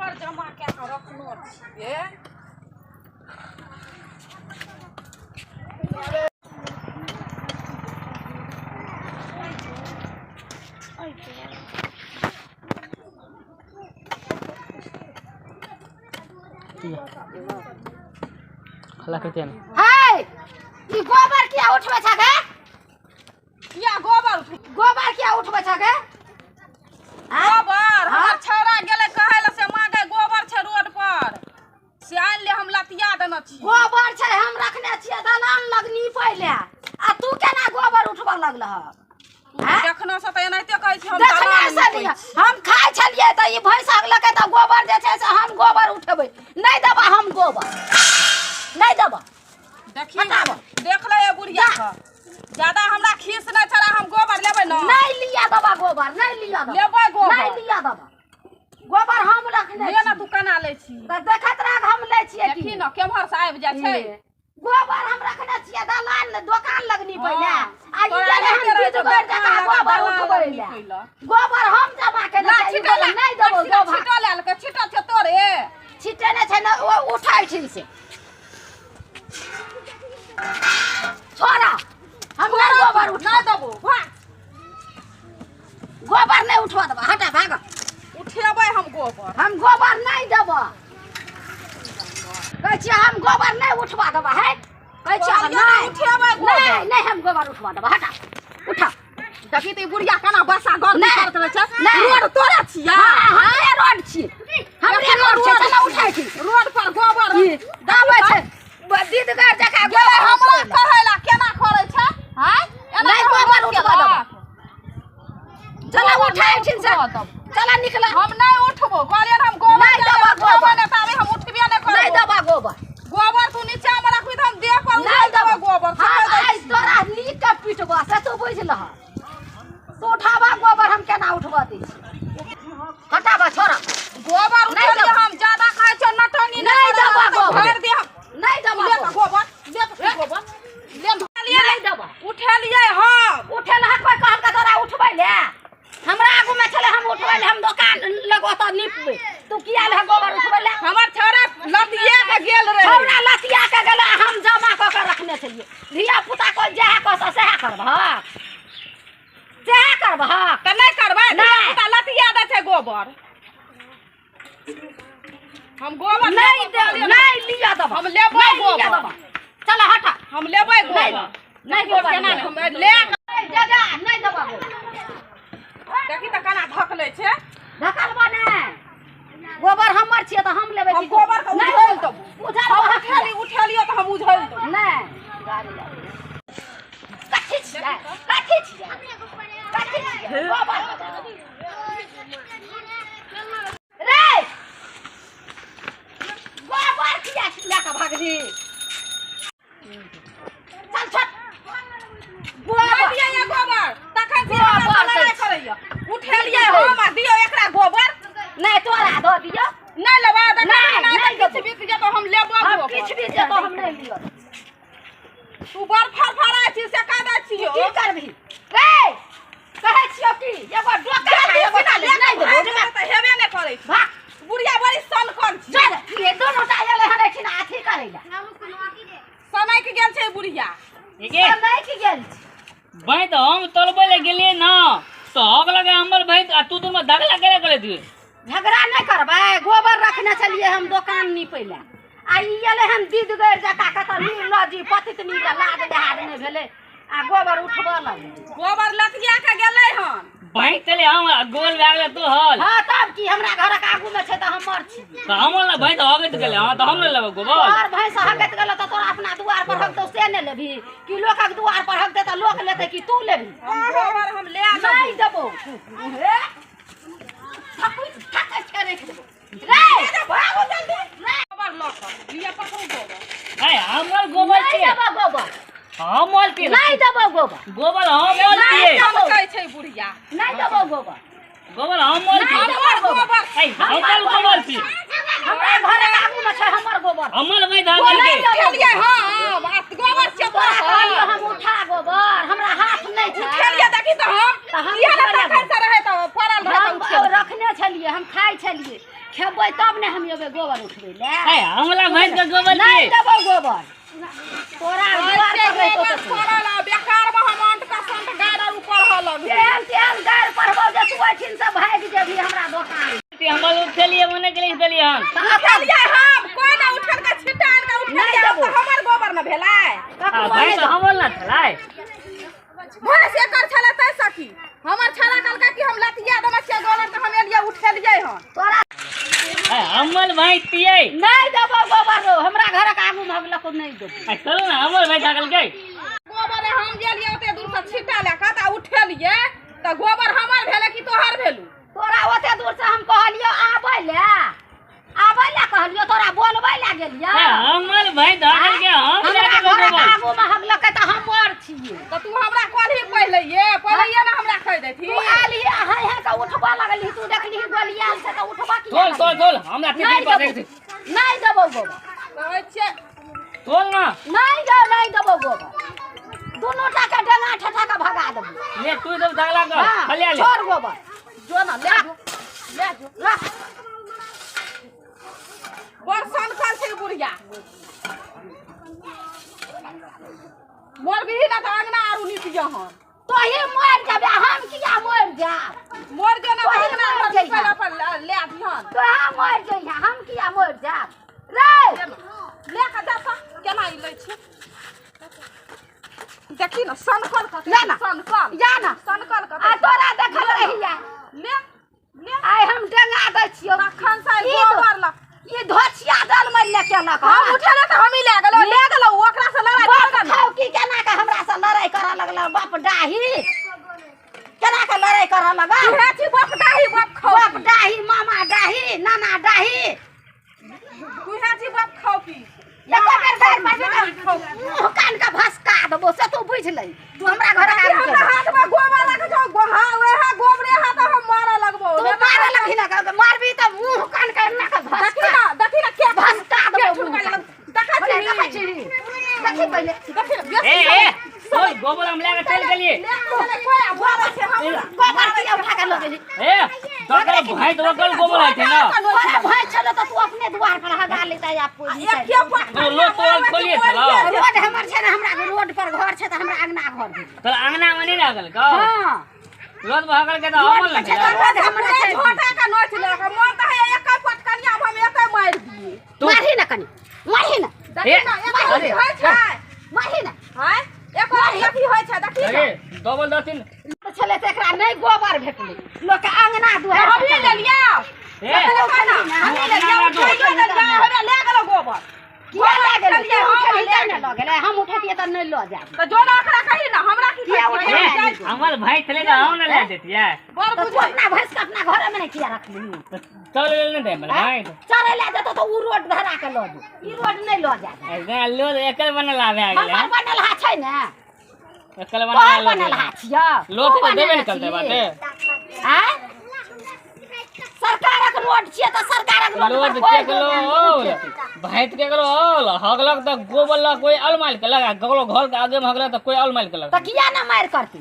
गोबर जमा के रखनो छियै। खला के तेन हाय ई गोबर किया उठबे छ गे? किया गोबर किया उठबे छ गे? गोबर हमर छौरा गेले कहै ल से मांगे गोबर छै रोड पर से आइन ले हम लतिया देने छी। गोबर छै हम रखने छियै दलान लगनी पहिले आ तू केना गोबर उठबे लगलह? देखनो से त एनाहिते कहै छी हम देखने दलान से लिया हम खाइ छलियै त ई भैंसा लके त गोबर जे छै से हम गोबर उठबै नहीं देबा हम गोबर नहीं देबा। देखी देख ले ए बुढ़िया का ज्यादा हमरा खीस नहीं चला हम गोबर लेबै न नहीं लिया दबा गोबर नहीं लिया दबा लेबै गोबर नहीं लिया दबा गोबर हम रखने ले ना तू कना ले छी त देखत रह हम ले छियै की देखी न केमहर से आबि जाय छै। गोबर हम रखने छियै दलान दुकान लगनी पहिले आ ई तोरा जे हम एनाहिते चीज रहै कर छै, जका गोबर दलान उठबै लगनी ले पहिले। गोबर हम जमा के ला नहीं छिटो ले नहीं देबो गोबर छिटो ले के छिटो छै तोरे छिटे ने छै न ओ उठाइ छै से छोरा हम नहीं गोबर उठा नहीं देबो भाग गोबर नहीं उठवा देबा हटा भाग उठेबै हम गोबर हम गोबर नहीं देबो कहै छी हम गोबर नहीं उठवा देबा है कहै छी हम नहीं उठेबै गोबर नहीं नहीं हम गोबर उठवा देबा हटा उठा देखी त बुढ़िया केना बसा घर नहीं, करत रहे छै नहीं। रोड तोरा छिया हमरे रोड छी हमरे रोड छै चला उठाइ छी रोड पर गोबर दाबै छै दीदगर जका गेले गोबर हमरा उठबै कहै ला केना करै छै हैं नहीं गोबर उठवा देबा चला उठाइ छी से चला निकला हम नहीं उठबो कहलिए हम गोबर नहीं देबा गोबर ने ताबे हम उठबे नहीं करबो नहीं देबा गोबर गोबर तू नीचा में रखबी त हम देह पर नहीं देबा गोबर हां आई तोरा नीक के पिटबा से तू बुझलह तू उठाबा गोबर हम केना उठबा दै छी हटाबा छोरा गोबर नहीं उठलिए देबा। हम ज्यादा खाइ छ नटनी नहीं देबा गोबर। भर दे हम नहीं देबा ले त गोबर ले त गोबर ले नहीं देबा उठलिए हम उठे ना कोई कहल का तोरा उठबै ले हमरा आगू में चले हम उठबै ले हम दुकान लगो त निपबै तू किया ले गोबर उठबै ले हमर छौरा लतिया के गेल रहे हमरा लतिया के गेला हम जमा क के रखने छलिए धिया पुता को जह कहत सेह करबह त नहीं करबै नहीं। पुता लतिया दे छै गोबर हम गोबर नहीं दे नहीं लिया दबा हम लेबै गोबर चल हटा हम लेबै गोबर नहीं गोबर केना नहीं हम ले जगह नहीं दबा देखी त केना धकले छै धकलबा नहीं गोबर हमर छियै त हम लेबै हम की गोबर के नहीं उझैल देबो उझैल हम देबो। उठलिए त हम उझैल देबो नहीं कथी छियै कथी छियै गोबर रे गोबर किया लेके भागली चल छोट गोबर दिए ये गोबर तखन से गोबर हमरा दै नहीं करैया उठलिए हम आ दियो एकरा गोबर नहीं तोरा दो दियो नहीं लेबा त नहीं, नहीं नहीं किछ देबो। बिक जेतो हम लेबो हम गोबर किछ भी दे तो हम नहीं लियो तू बड़ फरफराइ छी से का दै छियो की करबी रे कहै छियो की एगो डोका एगो नहीं देबो त हेबे नहीं करै छी भाग बुढ़िया बड़ी सनकन छी चल ये दोनों टा एले हने छिन आथी करै ला समय के गेल छै बुढ़िया एके नहीं की गेल भाई तो हम तलबे ले गेलिए ना तो हक लगे हमर भाई आ तू तुम दागला करे करे दिए झगड़ा नहीं करबै गोबर रखने चलिए हम दुकान निपै ला आ ई एले हम दीद गैर जका कत नीलजी पतित नी के लाद जहाद में भेले आ गोबर उठबा लगलै गोबर लतिया के गेलै हन भाई चले हम गोल बैग तू हल हां तब की हमरा घरक आगू में छै त हमर छी तो हमर ना भाई तो हगत गेले हां तो हम ले लेबो गोबर तोहर भैंस हगत गेल त तोरा अपना दुआर पर हक तो से ने लेबी कि लोकक दुआर पर हक दे त लोक लेते कि तू लेबी हम गोबर हम ले नहीं देबो हे थकुई थक के रख देबो रे भागो जल्दी रे गोबर ल के लिया पकड़ो गोबर है हमर गोबर नहीं के देबो गोबर हम मोल के नहीं देबो गोबर गोबर हम मोल नहीं के देबो। कहै छै बुढ़िया नहीं देबो गोबर गोबर हम मोल के नहीं देबो गोबर है हमर गोबर के हमरा घरे आगू में छै हमर गोबर हमर भाई धागल के उठेलिए हां बात गोबर से तोरा कहलियो हम उठा गोबर हमरा हाथ नहीं छै उठेलिए देखी त हम हम किया ना तखन से रहे त पड़ल रहे त हम उठेलिए रखने छलिए हम खाइ छलिए देबै तब ने हम एबै गोबर उठबै ले। ए हमला भैंस के गोबर नहीं दिए देबो गोबर तोरा दुआर पर रहितो त छोड़ला बेकार में हम अंट का संट गाड़ ऊपर ह लग तेल गाड़ पढ़बो जे तू ओठिन से भाग जेबी हमरा दुकान। हम उठलिए मने के लिए देलिए हम उठलिए हम कोई ना उठल का छिटान का उठल नहीं के देबो। तो हमर गोबर में भेलाय भैंस हमल ना चलाए भैंस एकर छले तै सकी हमर छला कलका कि हम लतिया देबे छियै गोबर त हम एलिए उठलिए हन तोरा हमल भैंस पिए नहीं देबो गोबर रो हमरा घर के आगू में को नहीं देबो। चलो ना हमल भैंस आगल गई गोबर हम गेलिए ओते दूर से छिटा लेका त उठलिए त गोबर हमर भेले कि तोहर भेलु तोरा ओते दूर से हम कहलियो आबै ले कहलियो तोरा बोलबै ले गेलियो। हमल भैंस आगल के हम हमरा लेके घर के गोबर आगू में हम लक त हम मर छिए। त तू हमरा कहली पहिले ना हमरा कह देथी तू आली हाय हाय का उठबा लगली तू देखली गोलियाल से त उठबा की खोल हमरा नहीं टिफिन पर देबो देख नहीं देबो गोबर कहै छियै खोल ना नहीं देबो गोबर दोनों टा के डंगा ठठा के भगा देबो। ले तू सब दागला कर हाँ, खलिया ले छोड़ गोबर जो ना ले जो रख बरसन काल छै बुढ़िया मोर भी ना त अंगना आरु नीतिया हन तो ही मर जाबे हम किया मर जाब मोर के ना वही अंगना मर पर जइहा। पहला पर ले आदिहन तो हम मर जइहा हम किया मर जाब रे ले का देखा केना ई लै छी देखी ना सनकल का ले ना सनकल जा ना सनकल का आ तोरा देखल रहिया ले ले आइ हम डंगा दै छियो रखन से ई गोबर ला ई धोछिया दल में ले केलक हम उठले त हम ही ले गेलो ओकरा से लड़ाई बाप कर खाओ की केना के हमरा से लड़ाई करऽ लगल बाप डाही केना के लड़ाई करऽ लगल हे छी बाप डाही बाप खाओ बाप डाही मामा डाही नाना डाही तू हे छी बाप खाओ की एको बेर घर पर मुंह कान के भसका देबो से तू बुझ ले तू हमरा घर के आगू हमरा हाथ में गोबर रख जो गोहा ओहा गोबरे हाथ हम मारे लगबो तू मारे लगी ना मारबी त मुंह कान के ना के भसका देखी ना के भसका देबो देखा छी देखी पहले ए खोल गोबर हम लेके चल गेलिए गोबर के उठा के ले गेली ए तोकर भाई तो कल गोबर आते ना तोरा भाई चलो तो तू अपने द्वार पर हगा लेता या पूरी तो लो तो खोलिए चलो रोड हमर छै ना हमरा रोड पर घर छै त हमरा अंगना घर छै। तो अंगना में नहीं लागल का हां रोज भागल के तो हमल लगे रोड हमरा छै छोटा का नोच ले का मन त है एक पटकनिया हम एक मार दिए मारही ना कनी मारही ना देखी ना एक अरे, होय छै मारही ना हां एक देखी होय छै देखी अरे डबल दसिन तो छले त एकरा नहीं गोबर भेटले लोग के अंगना दुआर हम ले लिया ए हम ले लिया ले गेलो गोबर किया ले गेलिए हम ले ना ल गेले हम उठतिए त नहीं ल जाब त जो ना ओकरा कही ना हमरा की किया उठा हमल भाई चले तो हम ना ले देतिए बर तो तू बुझाई अपना भैंस के अपना घर में नहीं किया रखली चल ले दे हमल भाई चरे ले जतो तो उ रोड धरा के ल दू ई रोड नहीं ल जाब ए लो एकल बनल आवे आ गेल हमर बनल हा छै ना एकल तोहर बनल बनल हा छिया लो तो देबे न करते बाटे हैं सरकारक रोड छिए त सरकारक रोड लोड पर कोई के लो भाई के लो हगलक त गोबर ला कोई अलमाल के लगा गलो घर के आगे में हगलक त कोई अलमाल के त लगा किया ना मार करती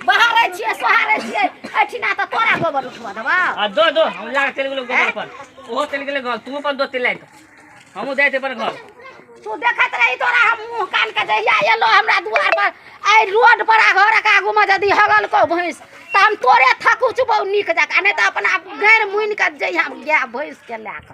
बहारे छिए सोहारे छिए एठिना त तोरा गोबर उठवा देबा आ दो हम ला चल गेलो गोबर पर ओहो चल गेले घर तू अपन दो तिल लाइट हमहु जाते पर घर तू देखत रही तोरा हम मुंह कान के जइया एलो हमरा दुआर पर आई रोड पर आ घर के आगू में यदि हगल को भैंस त हम तोरे थकुचबौ निक जका नहीं त अपना गैर मुइन के जइया गाय भैंस के लाक